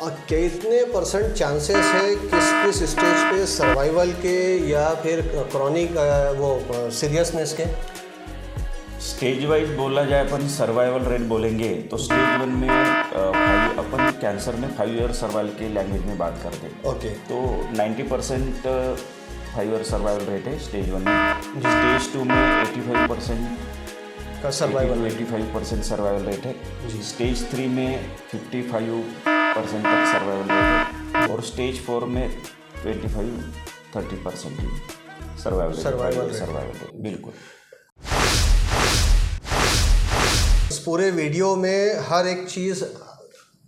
और कितने percent chances है किस किस स्टेज पे सर्वाइवल के या फिर क्रॉनिक वो सीरियसनेस के? स्टेज वाइज बोला जाए अपन सर्वाइवल रेट बोलेंगे तो स्टेज 1 में अपन कैंसर में 5 ईयर सर्वाइवल के लैंग्वेज में बात करते हैं। ओके। तो 90% 5 ईयर सर्वाइवल रेट है स्टेज 1 में। स्टेज 2 में 85% का सर्वाइवल 85% सर्वाइवल रेट है। जी। स्टेज 3 में 55% तक सर्वाइवल रेट है और स्टेज 4 में 25-30% सर्वाइवल रेट। बिल्कुल। इस पूरे वीडियो में हर एक चीज़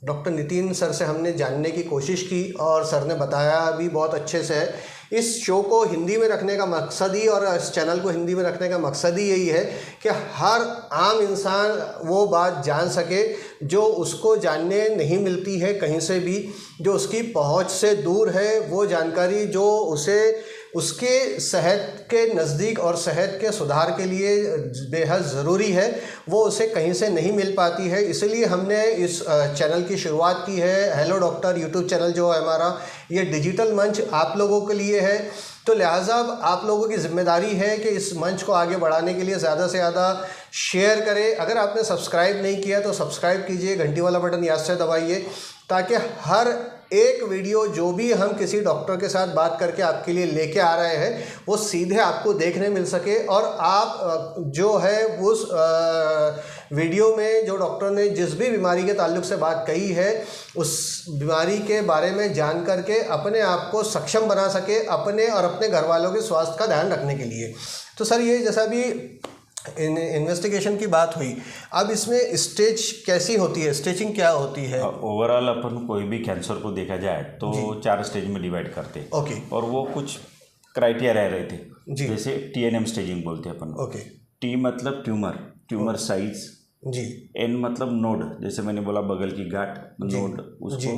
डॉक्टर नितिन सर से हमने जानने की कोशिश की और सर ने बताया भी बहुत अच्छे से है। इस शो को हिंदी में रखने का मकसद ही और इस चैनल को हिंदी में रखने का मकसद ही यही है कि हर आम इंसान वो बात जान सके जो उसको जानने नहीं मिलती है कहीं से भी, जो उसकी पहुंच से दूर है। वो जानकारी जो उसे उसके सेहत के नज़दीक और सेहत के सुधार के लिए बेहद ज़रूरी है, वो उसे कहीं से नहीं मिल पाती है। इसलिए हमने इस चैनल की शुरुआत की है। हेलो डॉक्टर यूट्यूब चैनल जो है हमारा, ये डिजिटल मंच आप लोगों के लिए है। तो लिहाजा आप लोगों की जिम्मेदारी है कि इस मंच को आगे बढ़ाने के लिए ज़्यादा से ज़्यादा शेयर करें। अगर आपने सब्सक्राइब नहीं किया तो सब्सक्राइब कीजिए, घंटी वाला बटन याद से दबाइए ताकि हर एक वीडियो जो भी हम किसी डॉक्टर के साथ बात करके आपके लिए लेके आ रहे हैं वो सीधे आपको देखने मिल सके और आप जो है उस वीडियो में जो डॉक्टर ने जिस भी बीमारी के ताल्लुक से बात कही है उस बीमारी के बारे में जान करके अपने आप को सक्षम बना सके अपने और अपने घर वालों के स्वास्थ्य का ध्यान रखने के लिए। तो सर ये जैसा भी इन्वेस्टिगेशन की बात हुई, अब इसमें स्टेज कैसी होती है, स्टेजिंग क्या होती है? ओवरऑल अपन कोई भी कैंसर को देखा जाए तो 4 स्टेज में डिवाइड करते हैं। ओके। और वो कुछ क्राइटेरिया रह रहे थे जी। जैसे TNM स्टेजिंग बोलते हैं अपन। ओके। T मतलब ट्यूमर साइज जी। N मतलब नोड, जैसे मैंने बोला बगल की गांठ नोड, उसको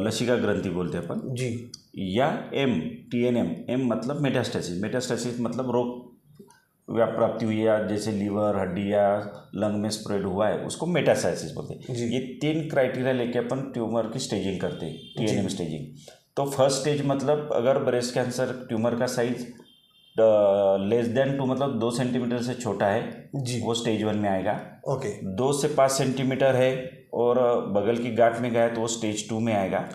लसिका ग्रंथि बोलते हैं अपन जी। या TNM M मतलब मेटास्टेसिस मतलब रोग व्याप्ति हुई है, जैसे लीवर हड्डी या लंग में स्प्रेड हुआ है उसको मेटास्टेसिस बोलते हैं। ये 3 क्राइटेरिया लेके अपन ट्यूमर की स्टेजिंग करते हैं, TNM स्टेजिंग। तो फर्स्ट स्टेज मतलब अगर ब्रेस्ट कैंसर ट्यूमर का साइज लेस देन 2 मतलब 2 सेंटीमीटर से छोटा है जी, वो स्टेज 1 में आएगा। ओके। 2 से 5 सेंटीमीटर है और बगल की गांठ में गया तो वो स्टेज 2 में आएगा।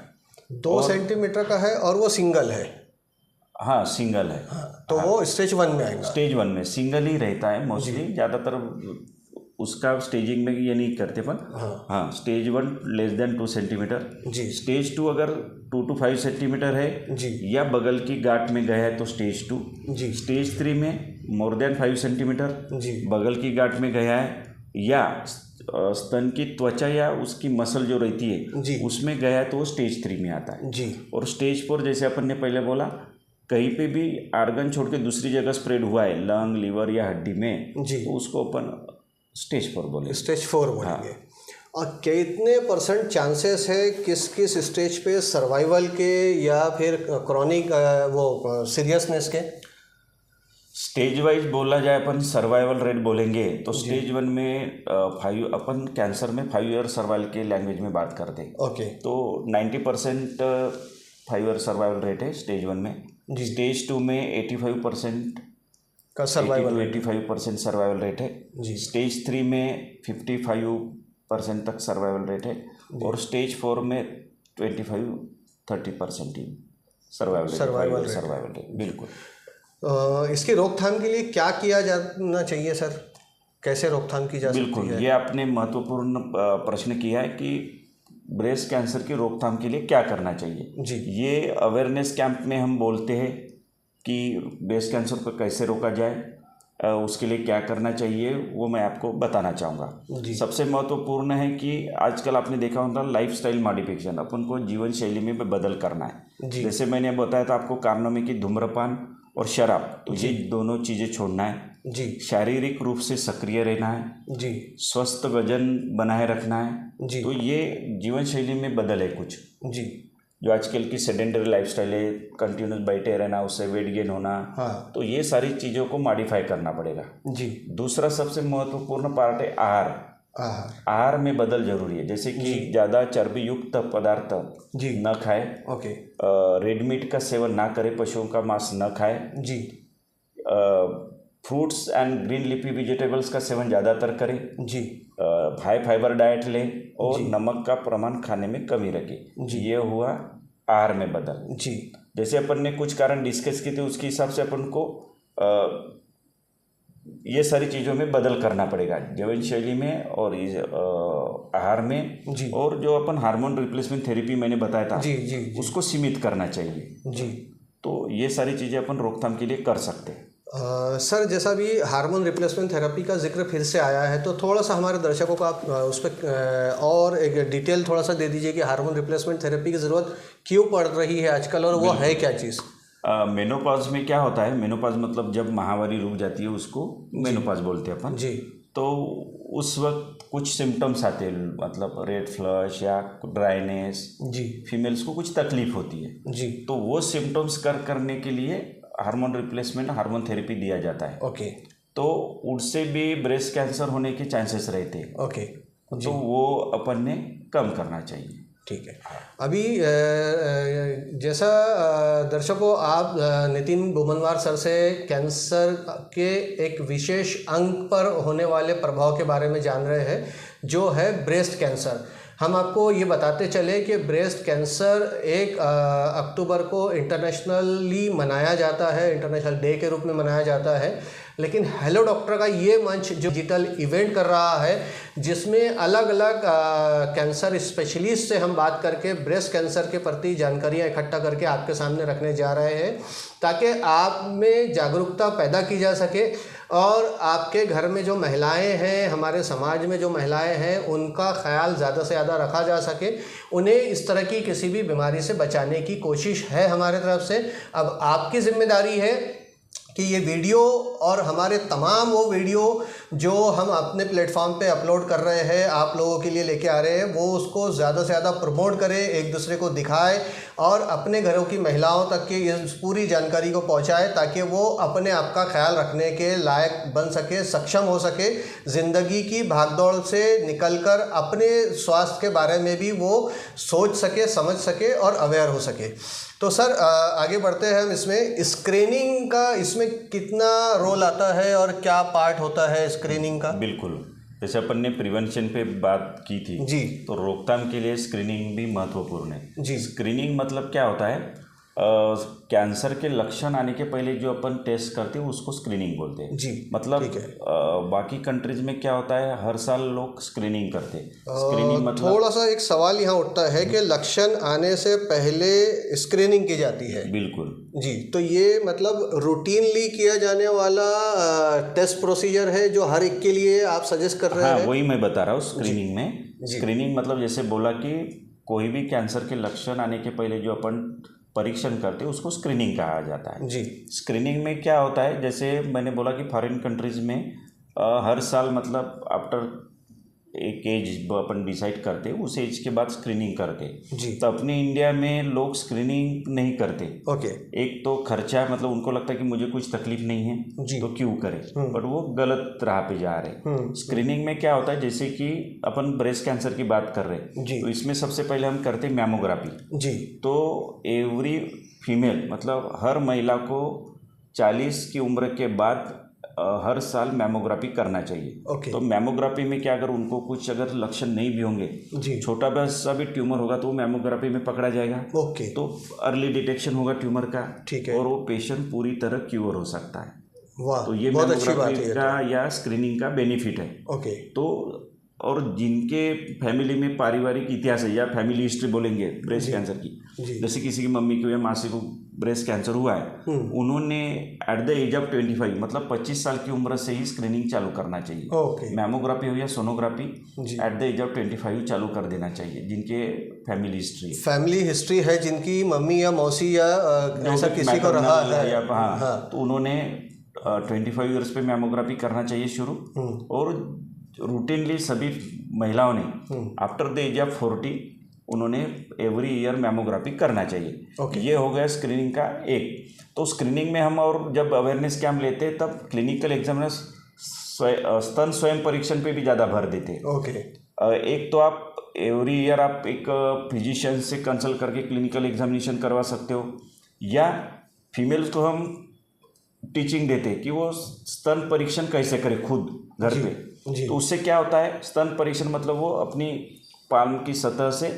2 सेंटीमीटर का है और वो सिंगल है? हाँ सिंगल है। तो वो स्टेज 1 में आएगा। स्टेज 1 में सिंगल ही रहता है मोस्टली, ज़्यादातर उसका स्टेजिंग में ये नहीं करते अपन। हाँ स्टेज 1 लेस देन 2 सेंटीमीटर जी। स्टेज 2 अगर 2 to 5 सेंटीमीटर है जी, या बगल की गांठ में गया है तो स्टेज 2 जी। स्टेज 3 में मोर देन 5 सेंटीमीटर जी, बगल की गांठ में गया है या स्तन की त्वचा या उसकी मसल जो रहती है जी, उसमें गया है तो वो स्टेज 3 में आता है जी। और स्टेज 4 जैसे अपन ने पहले बोला कहीं पे भी आर्गन छोड़ के दूसरी जगह स्प्रेड हुआ है लंग लीवर या हड्डी में जी, तो उसको अपन स्टेज 4 बोले। स्टेज 4 बोलेंगे। और कितने परसेंट चांसेस है किस किस स्टेज पे सर्वाइवल के या फिर क्रॉनिक वो सीरियसनेस के? स्टेज वाइज बोला जाए अपन सर्वाइवल रेट बोलेंगे तो स्टेज 1 में 5 अपन कैंसर में 5 ईयर सर्वाइवल के लैंग्वेज में बात करते हैं। ओके। तो 90% 5 ईयर सर्वाइवल रेट है स्टेज 1 में। स्टेज 2 में 85% का सर्वाइवल 85% सर्वाइवल रेट है जी। स्टेज 3 में 55% तक सर्वाइवल रेट है और स्टेज 4 में 25-30% ही सर्वाइवल रेट। बिल्कुल। इसकी रोकथाम के लिए क्या किया जाना चाहिए सर, कैसे रोकथाम की जा सकती है? बिल्कुल, ये आपने महत्वपूर्ण प्रश्न किया है कि ब्रेस्ट कैंसर की रोकथाम के लिए क्या करना चाहिए जी। ये अवेयरनेस कैंप में हम बोलते हैं कि ब्रेस्ट कैंसर को कैसे रोका जाए, उसके लिए क्या करना चाहिए वो मैं आपको बताना चाहूँगा। सबसे महत्वपूर्ण है कि आजकल आपने देखा होगा लाइफस्टाइल मॉडिफिकेशन, अपन को जीवन शैली में बदल करना है। जैसे मैंने बताया था आपको कारणों में कि धूम्रपान और शराब, तो ये दोनों चीज़ें छोड़ना है जी। शारीरिक रूप से सक्रिय रहना है जी। स्वस्थ वजन बनाए रखना है जी। तो ये जीवन शैली में बदल है कुछ जी। जो आजकल की सेडेंटरी लाइफस्टाइल है, कंटिन्यूस बैठे रहना, उससे वेट गेन होना। हाँ। तो ये सारी चीज़ों को मॉडिफाई करना पड़ेगा। जी। दूसरा सबसे महत्वपूर्ण पार्ट है आहार। आहार में बदल जरूरी है, जैसे कि ज़्यादा चर्बी युक्त पदार्थ न खाए, ओके, रेड मीट का सेवन ना करे, पशुओं का मांस न खाए जी, fruits and green leafy vegetables का सेवन ज़्यादातर करें जी, हाई फाइबर डाइट लें और नमक का प्रमाण खाने में कमी रखें। ये हुआ आहार में बदल। जी, जैसे अपन ने कुछ कारण डिस्कस किए थे, उसके हिसाब से अपन को ये सारी चीज़ों में बदल करना पड़ेगा, जीवन शैली में और आहार में जी, और जो अपन हार्मोन रिप्लेसमेंट थेरेपी मैंने बताया था, जी, जी, जी, उसको सीमित करना चाहिए। जी। तो ये सारी चीज़ें अपन रोकथाम के लिए कर सकते हैं। सर, जैसा भी हार्मोन रिप्लेसमेंट थेरेपी का जिक्र फिर से आया है, तो थोड़ा सा हमारे दर्शकों को आप उस पर और एक डिटेल थोड़ा सा दे दीजिए कि हार्मोन रिप्लेसमेंट थेरेपी की ज़रूरत क्यों पड़ रही है आजकल, और वो है क्या चीज़? मेनोपॉज में क्या होता है, मेनोपॉज मतलब जब माहवारी रुक जाती है उसको मेनोपॉज बोलते हैं अपन जी। तो उस वक्त कुछ सिम्टम्स आते हैं, मतलब रेड फ्लश या ड्राइनेस, जी, फीमेल्स को कुछ तकलीफ होती है, जी, तो वो सिम्टम्स करने के लिए हार्मोन रिप्लेसमेंट हार्मोन थेरेपी दिया जाता है। ओके, तो उससे भी ब्रेस्ट कैंसर होने के चांसेस रहते हैं। ओके, तो वो अपन ने कम करना चाहिए। ठीक है। अभी जैसा दर्शकों आप नितिन भूमनवार सर से कैंसर के एक विशेष अंग पर होने वाले प्रभाव के बारे में जान रहे हैं, जो है ब्रेस्ट कैंसर। हम आपको ये बताते चले कि ब्रेस्ट कैंसर 1 अक्टूबर को इंटरनेशनली मनाया जाता है, इंटरनेशनल डे के रूप में मनाया जाता है। लेकिन हेलो डॉक्टर का ये मंच जो डिजिटल इवेंट कर रहा है, जिसमें अलग अलग कैंसर स्पेशलिस्ट से हम बात करके ब्रेस्ट कैंसर के प्रति जानकारियाँ इकट्ठा करके आपके सामने रखने जा रहे हैं, ताकि आप में जागरूकता पैदा की जा सके और आपके घर में जो महिलाएं हैं, हमारे समाज में जो महिलाएं हैं, उनका ख्याल ज़्यादा से ज़्यादा रखा जा सके। उन्हें इस तरह की किसी भी बीमारी से बचाने की कोशिश है हमारे तरफ से। अब आपकी जिम्मेदारी है कि ये वीडियो और हमारे तमाम वो वीडियो जो हम अपने प्लेटफॉर्म पे अपलोड कर रहे हैं, आप लोगों के लिए लेके आ रहे हैं, वो उसको ज़्यादा से ज़्यादा प्रमोट करें, एक दूसरे को दिखाए और अपने घरों की महिलाओं तक की इस पूरी जानकारी को पहुंचाए, ताकि वो अपने आप का ख्याल रखने के लायक बन सके, सक्षम हो सके, ज़िंदगी की भागदौड़ से निकलकर अपने स्वास्थ्य के बारे में भी वो सोच सके, समझ सके और अवेयर हो सके। तो सर आगे बढ़ते हैं हम। इसमें स्क्रीनिंग का इसमें कितना रोल आता है और क्या पार्ट होता है स्क्रीनिंग का? बिल्कुल, जैसे अपन ने प्रिवेंशन पे बात की थी जी, तो रोकथाम के लिए स्क्रीनिंग भी महत्वपूर्ण है जी। स्क्रीनिंग मतलब क्या होता है, कैंसर के लक्षण आने के पहले जो अपन टेस्ट करते हैं उसको स्क्रीनिंग बोलते हैं जी, मतलब ठीक है। बाकी कंट्रीज में क्या होता है, हर साल लोग स्क्रीनिंग करते हैं। स्क्रीनिंग मतलब थोड़ा सा एक सवाल यहाँ उठता है कि लक्षण आने से पहले स्क्रीनिंग की जाती है। बिल्कुल जी, तो ये मतलब रूटीनली किया जाने वाला टेस्ट प्रोसीजर है जो हर एक के लिए आप सजेस्ट कर रहे हैं? वही मैं बता रहा हूँ। स्क्रीनिंग में स्क्रीनिंग मतलब जैसे बोला कि कोई भी कैंसर के लक्षण आने के पहले जो अपन परीक्षण करते हैं उसको स्क्रीनिंग कहा जाता है। जी, स्क्रीनिंग में क्या होता है, जैसे मैंने बोला कि फॉरेन कंट्रीज़ में हर साल मतलब आफ्टर एक एज अपन डिसाइड करते, उस एज के बाद स्क्रीनिंग करते। जी, तो अपने इंडिया में लोग स्क्रीनिंग नहीं करते। ओके, एक तो खर्चा, मतलब उनको लगता है कि मुझे कुछ तकलीफ नहीं है जी, तो क्यों करें, बट वो गलत राह पे जा रहे हैं। स्क्रीनिंग में क्या होता है, जैसे कि अपन ब्रेस्ट कैंसर की बात कर रहे हैं जी, तो इसमें सबसे पहले हम करते हैं मैमोग्राफी। जी, तो एवरी फीमेल मतलब हर महिला को 40 की उम्र के बाद हर साल मैमोग्राफी करना चाहिए। ओके, तो मैमोग्राफी में क्या, अगर उनको कुछ अगर लक्षण नहीं भी होंगे, जी, छोटा सा भी ट्यूमर होगा तो वो मैमोग्राफी में पकड़ा जाएगा। ओके, तो अर्ली डिटेक्शन होगा ट्यूमर का, ठीक है। और वो पेशेंट पूरी तरह क्योर हो सकता है। वाह, तो ये बहुत अच्छी बात है मैमोग्राफी ये का या स्क्रीनिंग का बेनिफिट है। ओके, तो और जिनके फैमिली में पारिवारिक इतिहास है या फैमिली हिस्ट्री बोलेंगे ब्रेस्ट कैंसर की, जैसे किसी की मम्मी को या मासी को ब्रेस्ट कैंसर हुआ है, उन्होंने एट द एज ऑफ 25 मतलब 25 साल की उम्र से ही स्क्रीनिंग चालू करना चाहिए। ओके, मैमोग्राफी हो या सोनोग्राफी जी, एट द एज ऑफ 25 चालू कर देना चाहिए, जिनके फैमिली हिस्ट्री है, जिनकी मम्मी या मौसी या ऐसा किसी को रहा है, या हाँ, तो उन्होंने 25 ईयर्स पे मैमोग्राफी करना चाहिए शुरू। और रूटीनली सभी महिलाओं ने आफ्टर द एज ऑफ 40 उन्होंने एवरी ईयर मैमोग्राफी करना चाहिए। ये हो गया स्क्रीनिंग का एक। तो स्क्रीनिंग में हम और जब अवेयरनेस कैंप लेते हैं तब क्लिनिकल एग्जामिनर्स स्तन स्वयं परीक्षण पे भी ज़्यादा भर देते हैं। ओके। एक तो आप एवरी ईयर आप एक फिजिशियन से कंसल्ट करके क्लिनिकल एग्जामिनेशन करवा सकते हो, या फीमेल्स को हम टीचिंग देते हैं कि वो स्तन परीक्षण कैसे करे खुद घर पे। तो उससे क्या होता है, स्तन परीक्षण मतलब वो अपनी पाल्म की सतह से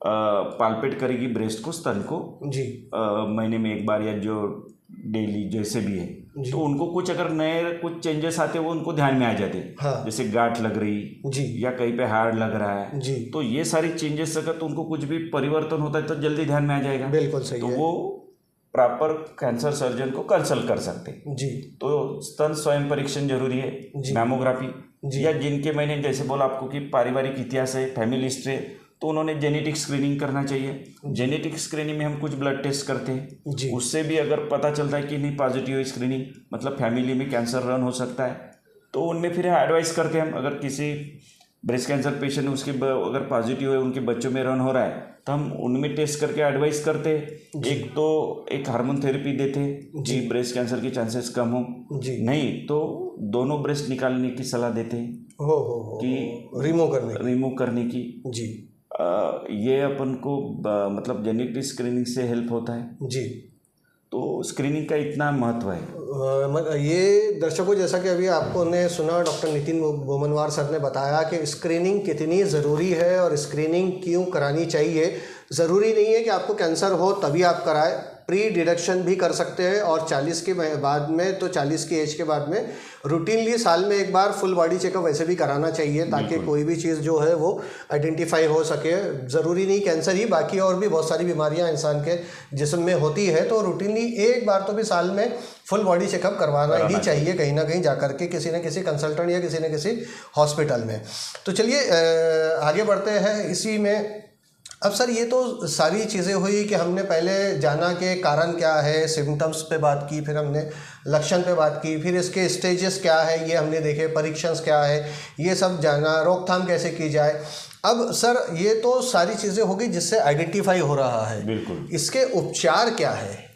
पाल्पेट करेगी ब्रेस्ट को, स्तन को जी, महीने में एक बार या जो डेली जैसे भी है। तो उनको कुछ अगर नए कुछ चेंजेस आते हैं वो उनको ध्यान में आ जाते हैं। हाँ। जैसे गांठ लग रही जी, या कहीं पे हार्ड लग रहा है जी, तो ये सारी चेंजेस अगर तो उनको कुछ भी परिवर्तन होता है तो जल्दी ध्यान में आ जाएगा। बिल्कुल सही तो है। वो प्रॉपर कैंसर सर्जन को कंसल्ट कर सकते हैं। जी, तो स्तन स्वयं परीक्षण जरूरी है, जी, मैमोग्राफी, जी, या जिनके मैंने जैसे बोला आपको कि पारिवारिक इतिहास है, फैमिली हिस्ट्री है, तो उन्होंने जेनेटिक स्क्रीनिंग करना चाहिए। जेनेटिक स्क्रीनिंग में हम कुछ ब्लड टेस्ट करते हैं, जी, उससे भी अगर पता चलता है कि नहीं पॉजिटिव है स्क्रीनिंग, मतलब फैमिली में कैंसर रन हो सकता है, तो उनमें फिर एडवाइस करते हैं हम। अगर किसी ब्रेस्ट कैंसर पेशेंट उसके अगर पॉजिटिव है, उनके बच्चों में रन हो रहा है, तो हम उनमें टेस्ट करके एडवाइस करते हैं। एक तो एक हार्मोन थेरेपी देते हैं कि ब्रेस्ट कैंसर के चांसेस कम हो, नहीं तो दोनों ब्रेस्ट निकालने की सलाह देते हैं कि रिमूव करने की। जी, ये अपन को मतलब जेनेटिक स्क्रीनिंग से हेल्प होता है। जी, तो स्क्रीनिंग का इतना महत्व है। ये दर्शकों, जैसा कि अभी आपको ने सुना, डॉक्टर नितिन बोमनवार सर ने बताया कि स्क्रीनिंग कितनी ज़रूरी है और स्क्रीनिंग क्यों करानी चाहिए। ज़रूरी नहीं है कि आपको कैंसर हो तभी आप कराएं, प्री डिटेक्शन भी कर सकते हैं। और 40 के बाद में, तो 40 की एज के बाद में रूटीनली साल में एक बार फुल बॉडी चेकअप वैसे भी कराना चाहिए, ताकि कोई भी चीज़ जो है वो आइडेंटिफाई हो सके। ज़रूरी नहीं कैंसर ही, बाकी और भी बहुत सारी बीमारियां इंसान के जिस्म में होती है, तो रूटीनली एक बार तो भी साल में फुल बॉडी चेकअप करवाना ही चाहिए, कहीं ना कहीं जाकर के किसी न किसी कंसल्टेंट या किसी न किसी हॉस्पिटल में। तो चलिए आगे बढ़ते हैं इसी में। अब सर, ये तो सारी चीज़ें हुई कि हमने पहले जाना कि कारण क्या है, सिम्टम्स पे बात की, फिर हमने लक्षण पे बात की, फिर इसके स्टेजेस क्या है ये हमने देखे, परीक्षण क्या है ये सब जाना, रोकथाम कैसे की जाए। अब सर, ये तो सारी चीज़ें हो गई जिससे आइडेंटिफाई हो रहा है। बिल्कुल। इसके उपचार क्या है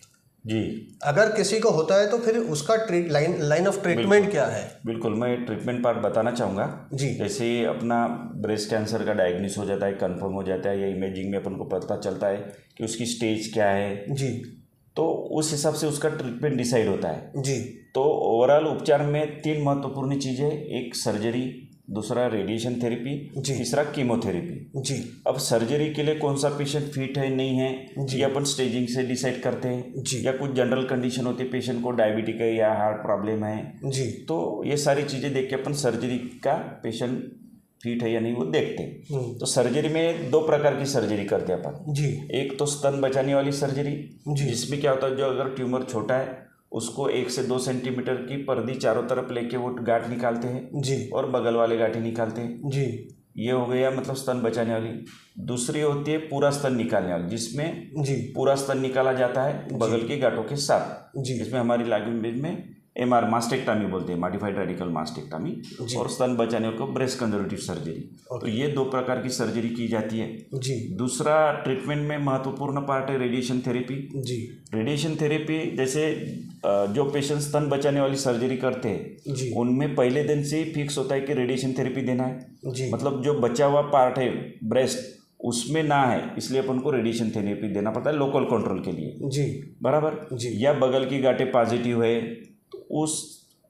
जी? अगर किसी को होता है तो फिर उसका लाइन ऑफ ट्रीटमेंट क्या है? बिल्कुल, मैं ट्रीटमेंट पार्ट बताना चाहूँगा जी। जैसे अपना ब्रेस्ट कैंसर का डायग्नोस हो जाता है, कंफर्म हो जाता है, या इमेजिंग में अपन को पता चलता है कि उसकी स्टेज क्या है जी, तो उस हिसाब से उसका ट्रीटमेंट डिसाइड होता है। जी। तो ओवरऑल उपचार में 3 महत्वपूर्ण चीज़ें, एक सर्जरी, दूसरा रेडिएशन थेरेपी, तीसरा कीमोथेरेपी। जी। अब सर्जरी के लिए कौन सा पेशेंट फिट है नहीं है ये अपन स्टेजिंग से डिसाइड करते हैं, या कुछ जनरल कंडीशन होती है, पेशेंट को डायबिटिक है या हार्ट प्रॉब्लम है जी, तो ये सारी चीज़ें देख के अपन सर्जरी का पेशेंट फिट है या नहीं वो देखते हैं। तो सर्जरी में 2 प्रकार की सर्जरी करते हैं अपन जी। एक तो स्तन बचाने वाली सर्जरी, जिसमें क्या होता है, जो अगर ट्यूमर छोटा है उसको 1 से 2 सेंटीमीटर की पर्दी चारों तरफ लेके वो गांठ निकालते हैं जी, और बगल वाले गांठें निकालते हैं जी। ये हो गया मतलब स्तन बचाने वाली। दूसरी होती है पूरा स्तन निकालने वाली, जिसमें पूरा स्तन निकाला जाता है बगल के गांठों के साथ, जिसमें हमारी लैंग्वेज में MR मास्टेक्टमी बोलते हैं, मॉडिफाइड रेडिकल मास्टेक्टमी, और स्तन बचाने को ब्रेस्ट कंजर्वेटिव सर्जरी। तो ये 2 प्रकार की सर्जरी की जाती है। जी। दूसरा ट्रीटमेंट में महत्वपूर्ण पार्ट है रेडिएशन थेरेपी। जी। रेडिएशन थेरेपी जैसे जो पेशेंट स्तन बचाने वाली सर्जरी करते हैं उनमें पहले दिन से ही फिक्स होता है कि रेडिएशन थेरेपी देना है। जी। मतलब जो बचा हुआ पार्ट है ब्रेस्ट उसमें ना है, इसलिए अपन को रेडिएशन थेरेपी देना पड़ता है लोकल कंट्रोल के लिए। जी। बराबर जी। या बगल की गांठें पॉजिटिव है तो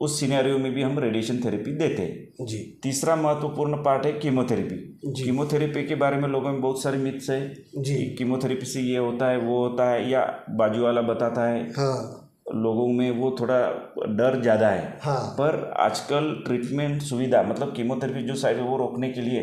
उस सिनेरियो में भी हम रेडिएशन थेरेपी देते हैं। जी। तीसरा महत्वपूर्ण पार्ट है कीमोथेरेपी। कीमोथेरेपी के बारे में लोगों में बहुत सारे मिथ्स है जी। कीमोथेरेपी से ये होता है वो होता है, या बाजू वाला बताता है। हाँ। लोगों में वो थोड़ा डर ज़्यादा है। हाँ। पर आजकल ट्रीटमेंट सुविधा मतलब कीमोथेरेपी जो साइड है वो रोकने के लिए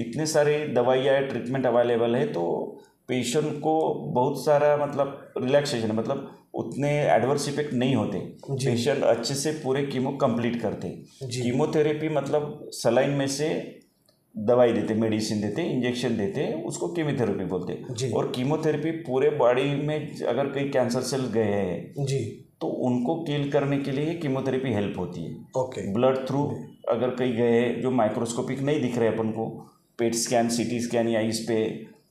इतने सारे दवाइयाँ ट्रीटमेंट अवेलेबल है, तो पेशेंट को बहुत सारा मतलब रिलैक्सेशन मतलब उतने एडवर्स इफेक्ट नहीं होते। पेशेंट अच्छे से पूरे कीमो कंप्लीट करते। कीमोथेरेपी मतलब सलाइन में से दवाई देते, मेडिसिन देते, इंजेक्शन देते, उसको कीमोथेरेपी बोलते। और कीमोथेरेपी पूरे बॉडी में अगर कई कैंसर सेल गए हैं जी तो उनको किल करने के लिए कीमोथेरेपी हेल्प होती है। ओके। ब्लड थ्रू अगर कहीं गए हैं जो माइक्रोस्कोपिक नहीं दिख रहे अपन को, पेट स्कैन, CT स्कैन या इस पे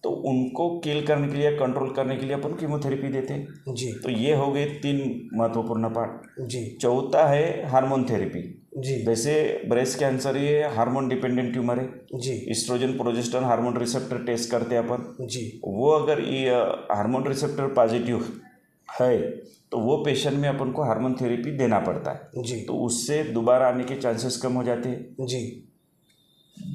तो उनको किल करने के लिए, कंट्रोल करने के लिए अपन कीमोथेरेपी देते हैं जी तो ये हो गए 3 महत्वपूर्ण पार्ट। जी चौथा है हार्मोन थेरेपी। जी जैसे ब्रेस्ट कैंसर ये हार्मोन डिपेंडेंट ट्यूमर है, जी oestrogen progesterone hormone receptor test करते हैं अपन। जी वो अगर ये हार्मोन रिसेप्टर पॉजिटिव है तो वो पेशेंट में अपन को हार्मोन थेरेपी देना पड़ता है, जी तो उससे दोबारा आने के चांसेस कम हो जाते हैं। जी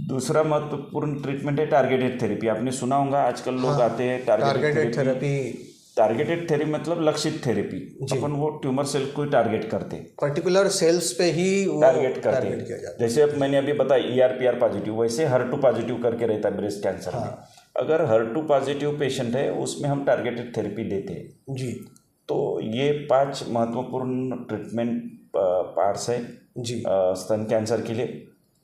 दूसरा महत्वपूर्ण ट्रीटमेंट है टारगेटेड थेरेपी। आपने सुना होगा आजकल लोग आते हैं टारगेटेड थेरेपी। टारगेटेड थेरेपी मतलब लक्षित थेरेपी। अपन वो ट्यूमर सेल को टारगेट करते, पर्टिकुलर सेल्स पे ही टारगेट करते टारगेट किया जाता जैसे अब मैंने अभी बताया ER-PR पॉजिटिव, वैसे HER2 पॉजिटिव करके रहता है ब्रेस्ट कैंसर में। अगर HER2 पॉजिटिव पेशेंट है उसमें हम टारगेटेड थेरेपी देते हैं। जी तो ये 5 महत्वपूर्ण ट्रीटमेंट पार्ट्स है जी स्तन कैंसर के लिए।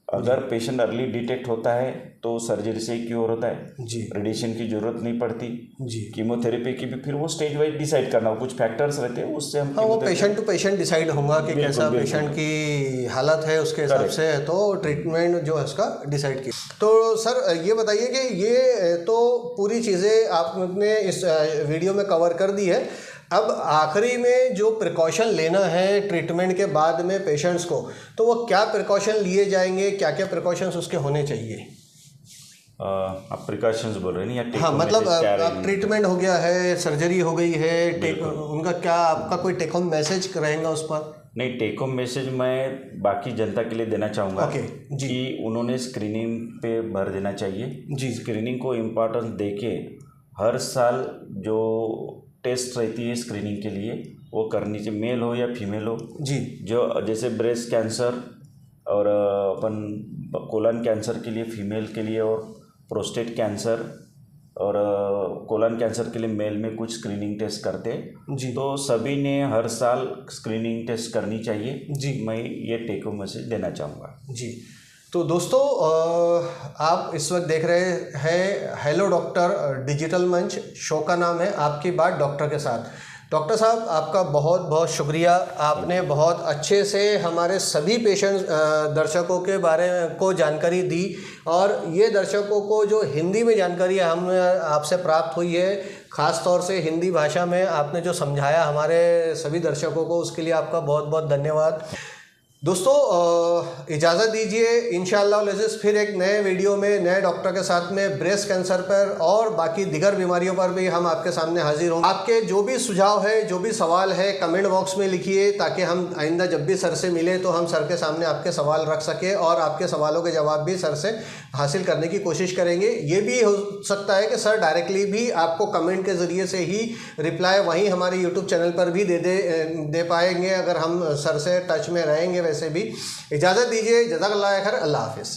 अगर पेशेंट अर्ली डिटेक्ट होता है तो सर्जरी से ही क्योर होता है, जी रेडिएशन की जरूरत नहीं पड़ती। जी कीमोथेरेपी की भी फिर वो स्टेज वाइज डिसाइड करना हो, कुछ फैक्टर्स रहते हैं उससे हम हाँ, वो पेशेंट टू पेशेंट डिसाइड होगा कि बिल्कुल, कैसा बिल्कुल। पेशेंट की हालत है, उसके हिसाब से तो ट्रीटमेंट जो है उसका डिसाइड किया। तो सर ये बताइए कि ये तो पूरी चीज़ें आपने इस वीडियो में कवर कर दी है। अब आखिरी में जो प्रिकॉशन लेना है ट्रीटमेंट के बाद में पेशेंट्स को, तो वो क्या प्रिकॉशन लिए जाएंगे, क्या क्या प्रिकॉशंस उसके होने चाहिए? आप प्रिकॉशंस बोल रहे हैं या हाँ, मतलब क्या अब ट्रीटमेंट हो गया है, सर्जरी हो गई है, उनका क्या आपका कोई टेक होम मैसेज रहेगा उस पर? नहीं, टेक होम मैसेज मैं बाकी जनता के लिए देना चाहूँगा ओके जी कि उन्होंने स्क्रीनिंग पे भर देना चाहिए। जी स्क्रीनिंग को इम्पोर्टेंस देके हर साल जो टेस्ट रहती है स्क्रीनिंग के लिए वो करनी चाहिए, मेल हो या फीमेल हो। जी जो जैसे ब्रेस्ट कैंसर और अपन कोलन कैंसर के लिए फीमेल के लिए, और प्रोस्टेट कैंसर और कोलन कैंसर के लिए मेल में कुछ स्क्रीनिंग टेस्ट करते हैं। जी तो सभी ने हर साल स्क्रीनिंग टेस्ट करनी चाहिए जी मैं ये टेक होम मैसेज देना चाहूँगा जी। तो दोस्तों आप इस वक्त देख रहे हैं हेलो डॉक्टर डिजिटल मंच, शो का नाम है आपकी बात डॉक्टर के साथ। डॉक्टर साहब आपका बहुत बहुत शुक्रिया, आपने बहुत अच्छे से हमारे सभी पेशेंट दर्शकों के बारे में को जानकारी दी, और ये दर्शकों को जो हिंदी में जानकारी हम आपसे प्राप्त हुई है, ख़ास तौर से हिंदी भाषा में आपने जो समझाया हमारे सभी दर्शकों को, उसके लिए आपका बहुत बहुत धन्यवाद। दोस्तों इजाज़त दीजिए, इंशाअल्लाह अज़ीज़ फिर एक नए वीडियो में नए डॉक्टर के साथ में ब्रेस्ट कैंसर पर और बाकी दीगर बीमारियों पर भी हम आपके सामने हाजिर हों। आपके जो भी सुझाव है, जो भी सवाल है, कमेंट बॉक्स में लिखिए, ताकि हम आइंदा जब भी सर से मिले तो हम सर के सामने आपके सवाल रख सकें और आपके सवालों के जवाब भी सर से हासिल करने की कोशिश करेंगे। ये भी हो सकता है कि सर डायरेक्टली भी आपको कमेंट के ज़रिए से ही रिप्लाई वहीं हमारे यूट्यूब चैनल पर भी दे पाएंगे, अगर हम सर से टच में रहेंगे। वैसे भी इजाज़त दीजिए, जज़ाकल्लाह खैर, अल्लाह हाफ़िज़।